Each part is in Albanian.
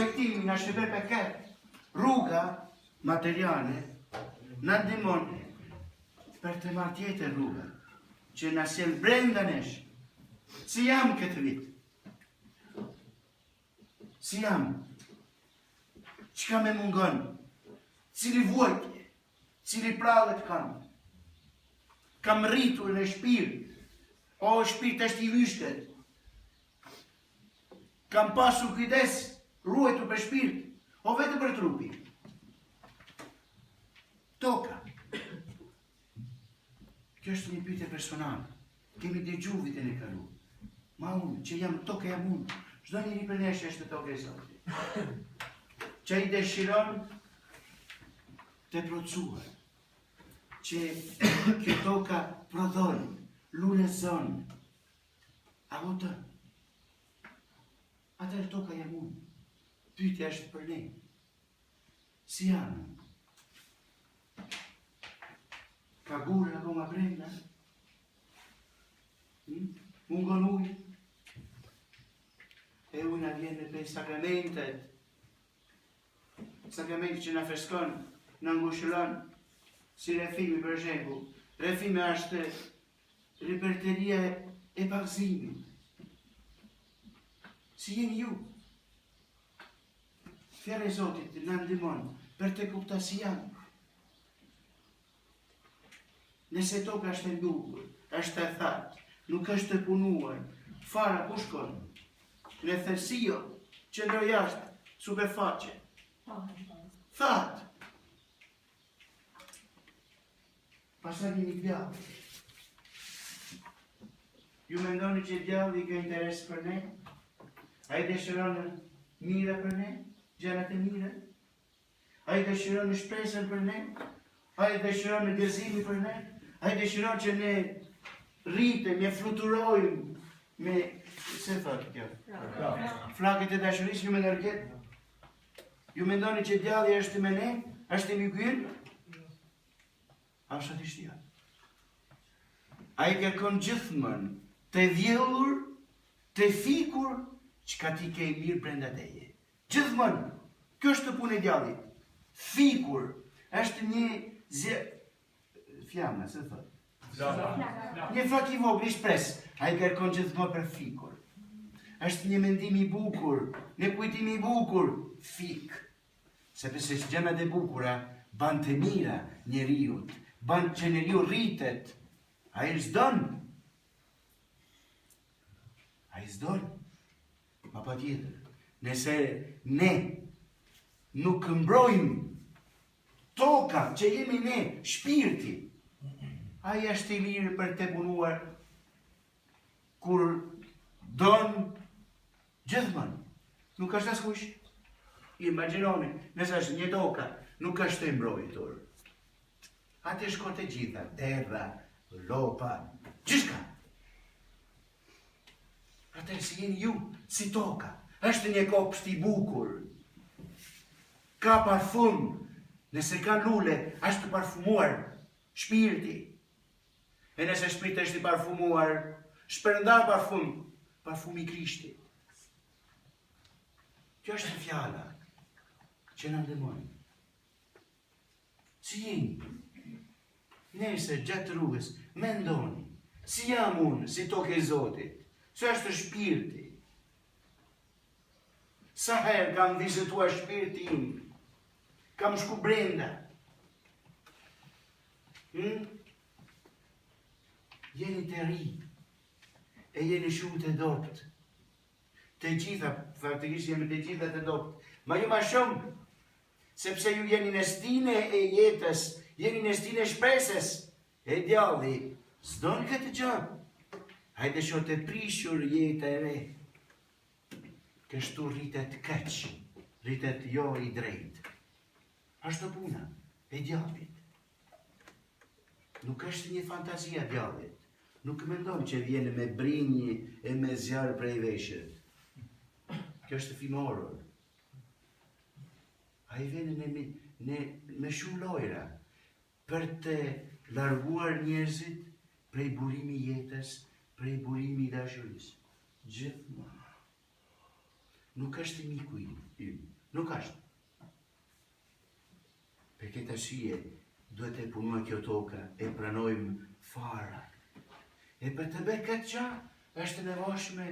respektimi në shëve për këtë, rruga materiale në ndimon për të marrë tjetër rruga, që në sjell brenda nesh. Si jam këtë vit? Si jam? Qka me mungon? Cili vuajtje? Cili pravet kam? Kam rritur në shpirt? O, shpirt është i vyshtet. Kam pasur kujdes, ruajtur për shpirt, o vetë për trupi. Toka. Kjo është një pyetje personale. Kemi dëgjuar vitin e kaluar. Ma unë, që jam toka jam unë. Çdo njeri për nesh është toka e Zotit. Që ai dëshiron të plotësuar. Që kjo toka prodhon, lunezon. Apo të? Atër toka jam unë. Pyetja është për ne. Si jam? Ka gurë apo ma brenda? Mungon ujë? E ujë na vjen për sakramentet. Sakramentet që na freskon, na ngushëllon, si refimi për shembull. Refimi është liberteria e pagëzimit. Si jeni ju? Fjala e Zotit na ndihmon për të kuptuar si jam. Nëse toka është e mbukur, është e thatë, nuk është e punuar, fara ku shkon? Në thërësio, që ndro jashtë, superfaqe. Thatë. Pasaj një djallë. Ju mendoni që djalli ka interes për ne? A i dëshiron mira për ne? Gjanat e mira? A i dëshiron shpresën për ne? A i dëshiron gëzimi për ne? A i dëshiron që ne rritem, ne fluturojmë me, se thotë kjo? Flakët e dashurisë ju me nërget? Ju mendoni që djalli është me ne? është i migull? A është të shtia? A i kërkon gjithmonë të vjellur, të fikur, që ka ti ke i mirë brenda teje. Gjithmonë, kjo është të punë e djallit. Fikur, është një fjamna, se thotë. Një flak i vogël i shpresë, a i kërkon gjithmonë për fikur. Është një mendim i bukur, një kujtim i bukur, fik. Sepse gjemat e bukura ban të mira njeriut, ban që njeriu rritet, a i zdon. A i zdon. Ma pa tjetër, nëse ne nuk mbrojmë toka që jemi ne, shpirti, a i është i lirë për të punuar kur donë gjithmonë. Nuk është askush. Imagjinoni, nëse është një toka, nuk është e mbrojtur. Ate shkon të gjitha, terra, lopa, gjithka. Atër si jeni ju, si toka, është një kopsht i bukur. Ka parfum, nëse ka lule, është parfumuar shpirti. E nëse shpirti është i parfumuar, shpërnda parfum i Krishtit. Kjo është fjala që në ndihmon. Si jeni? Nëse gjatë rrugës, mendoni, si jam unë, si tokë e Zotit, që është shpirti. Sa herë kam vizituar shpirti im, kam shku brenda. Jeni të ri, e jeni shumë të dopt. Të gjitha, faktikisht jemi të gjitha të dopt. Ma ju ma shumë, sepse ju jeni në stine e jetës, jeni në stine e shpresës, e djalli, s'don këtë gjë. Hajde shoh të prishur jetë e re. Kështu rritet keq, rritet jo i drejt. Ashtu puna e djallit. Nuk është një fantazia djallit. Nuk mendon që vjen me brinjë e me zjarë prej veshët. Kjo është fimorur. A i vjen me shumë lojra për të larguar njerëzit prej burimi jetës, prej burimi i dashurisë. Gjithmonë. Nuk është i miku im. Nuk ashtë. Për këtë arsye, duhet e punojmë kjo toka, e pranojmë fara. E për të bërë këtë gjë, është nevojshme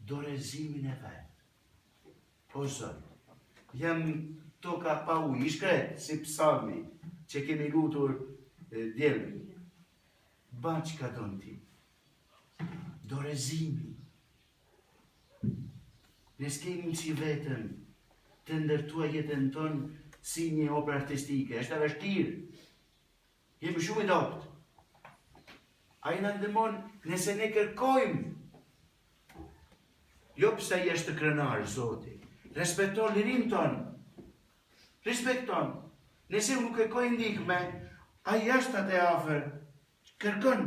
dorezimin e vetë. O Zot, jam toka pa ujë, i shkret, si psalmi, që kemi lutur djelën. Ban që ka donë ti. Dorezimi. Ne s'kemi që vetëm të ndërtua jetën tonë si një opera artistike, është e vështirë. Jemi shumë i dobët. A i në ndëmon nëse ne kërkojmë. Jo pëse i është të krenarë, Zoti. Respekton lirin tonë. Respekton. Nëse nuk kërkoj ndihme, a i është atë e afer. Kërkon.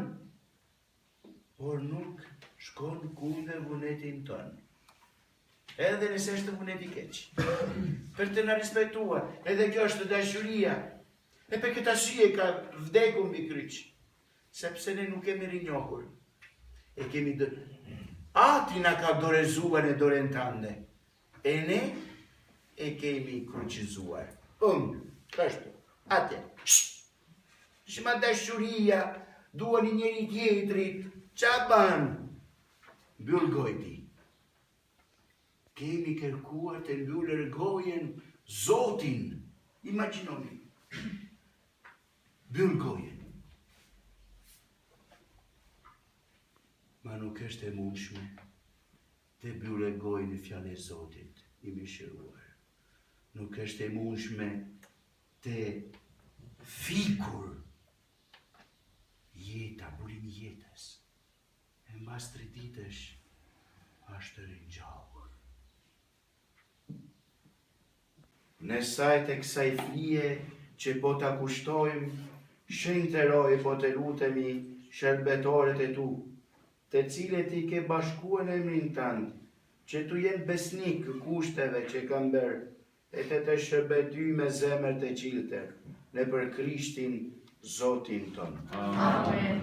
Por nuk shkon kundër vullnetin tonë. Edhe nëse është vullneti keq. Për të në respektuar. Edhe kjo është dashuria. E për këtë arsye ka vdekur mbi kryq. Sepse ne nuk kemi rinjohur. E kemi Ati na ka dorezuar në dorën tënde. E ne e kemi kryqizuar. Kështu. Ate. Shma dashuria, duan i njeri tjetrit, qa ban? Mbyll gojti. Kemi kërkuar të mbyllër gojen Zotin. Imagjinoni. Mbyll gojen. Ma nuk është e mundshme të mbyllë gojën në fjalë e Zotit, i mëshiruar. Nuk është e mundshme të fikur jeta, burimi jetës. E mbas 3 ditësh është ringjallur. Në sajt e kësaj fije që po ta kushtojmë, shëntëroj po të lutemi shërbetoret e tu, të cilët i ke bashkuar në emrin tënd, që tu jenë besnik kushteve që kanë bërë, e të shërbety me zemër të qilte, në për Krishtin Zotin tonë. Amen.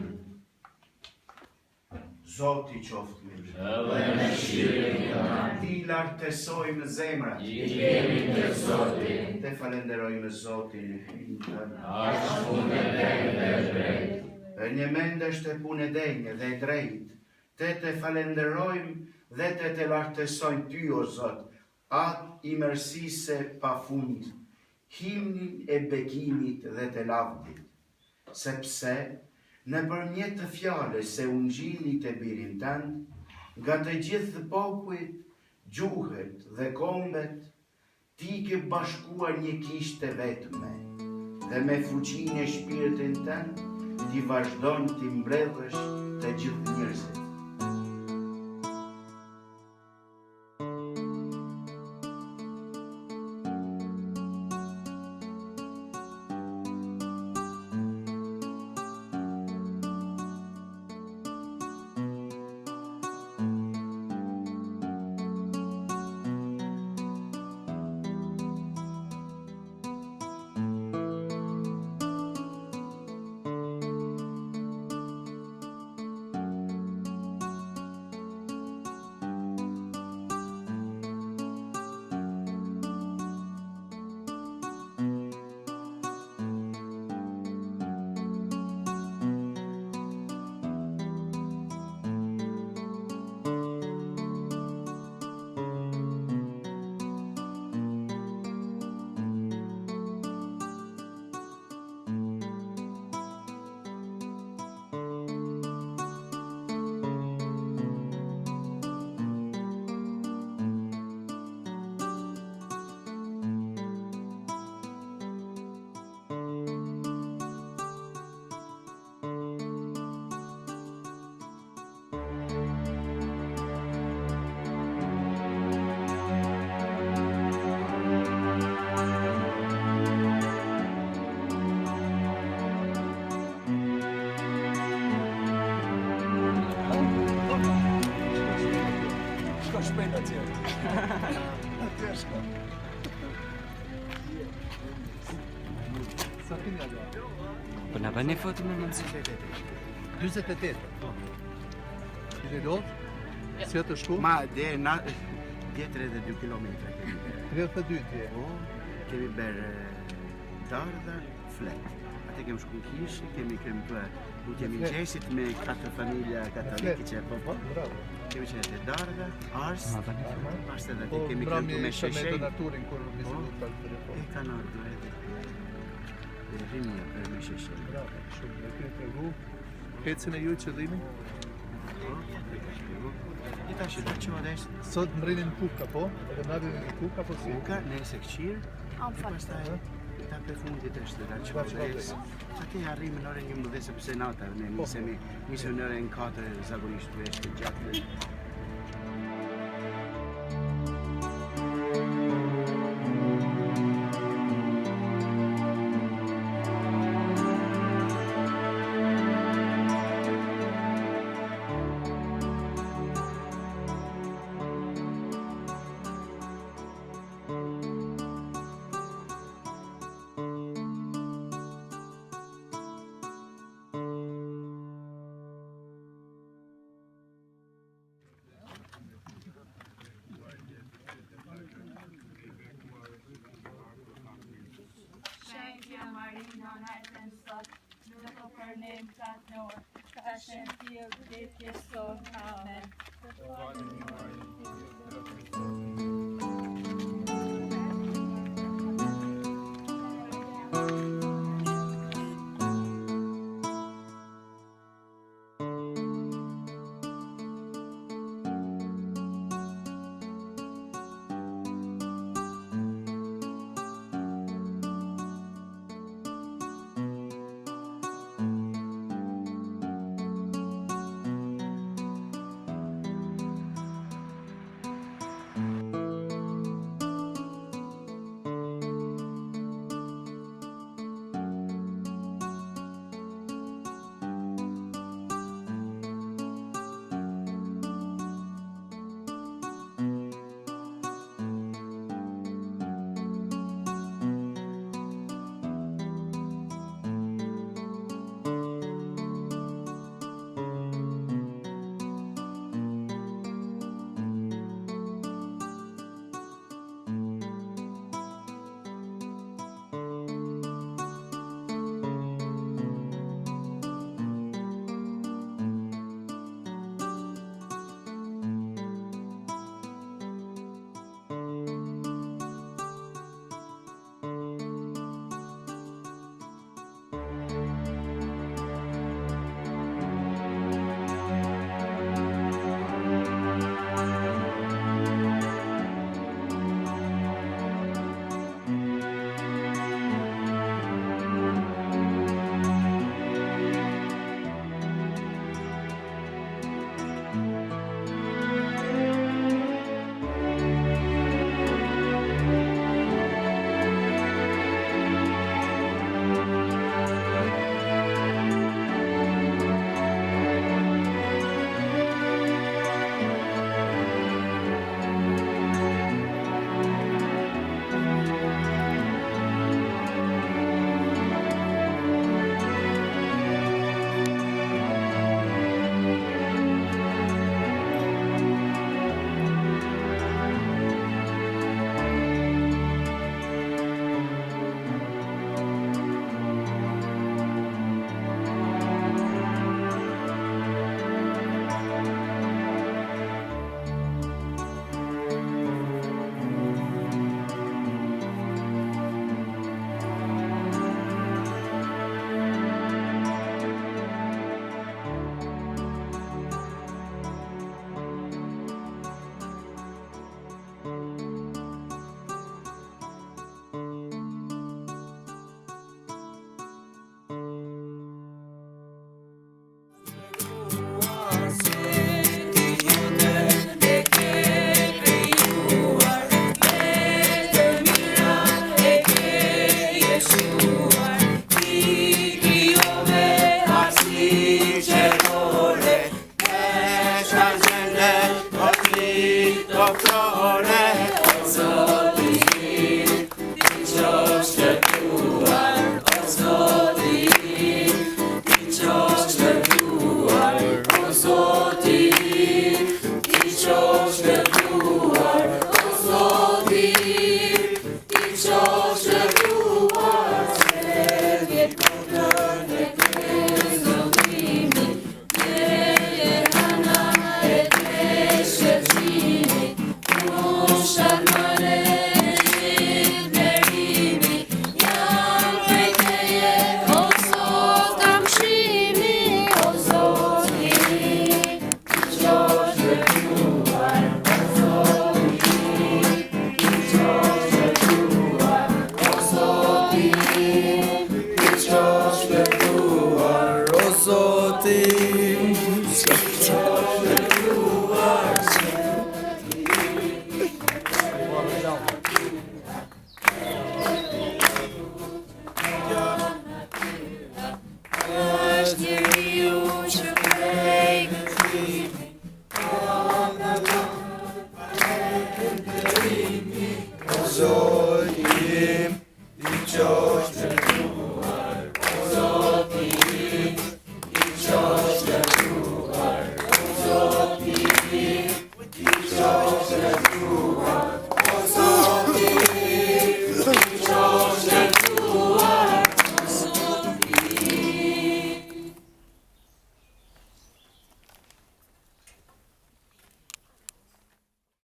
Zoti qoftë mirë. Edhe me shirin tonë. Ti lartësojmë zemrat. I kemi të Zotin. Te falenderojmë Zotin në hyjnë tënë. Ashtë punë e denjë dhe drejt. Për një mendesh të punë e denjë dhe drejt. Te falenderojmë dhe te lartësojmë ty, o Zot, atë i mërsisë pa fund, himnin e bekimit dhe të lavdit, sepse në përmjet të fjallës se ungjilli të birin tënd, nga të gjithë popujt, gjuhet dhe kombet, ti ke bashkuar një kishte vetme, dhe me fuqinë e shpirtin tënd, ti vazhdon ti mbledhësh të gjithë njerëzit. Po na bëni foto me mundësi. 48. Ti e do? Si të shku? Ma, dhe na 32 kilometra. 32 tje. Po, kemi bërë dardha, flet. Atë kemi shku kish, kemi për lutje mëngjesit me 4 familja katolike që po. Bravo. Kemi qenë të dardha, ars, pas edhe Po, kemi mbrami këtu me isha me sheshej. donaturin kur vizitu të E telefon. kanë ardhur edhe rinja për me sheshej. Bravo, shumë me këtë tregu. Hecën e ju qëllimi? Po, e tash do të adesso. Sot mrinin kuka, po? Edhe na vjen në kuka, po si? Kuka, nëse këqir, pastaj ta për fundit është da që vdes. Atë arrim në orën 11 sepse nata ne nisemi në orën 4 zakonisht është gjatë. Shantia Marina Nathan Sot, Nuko Pernim Katnor, Kashantia Dikis So, Amen. So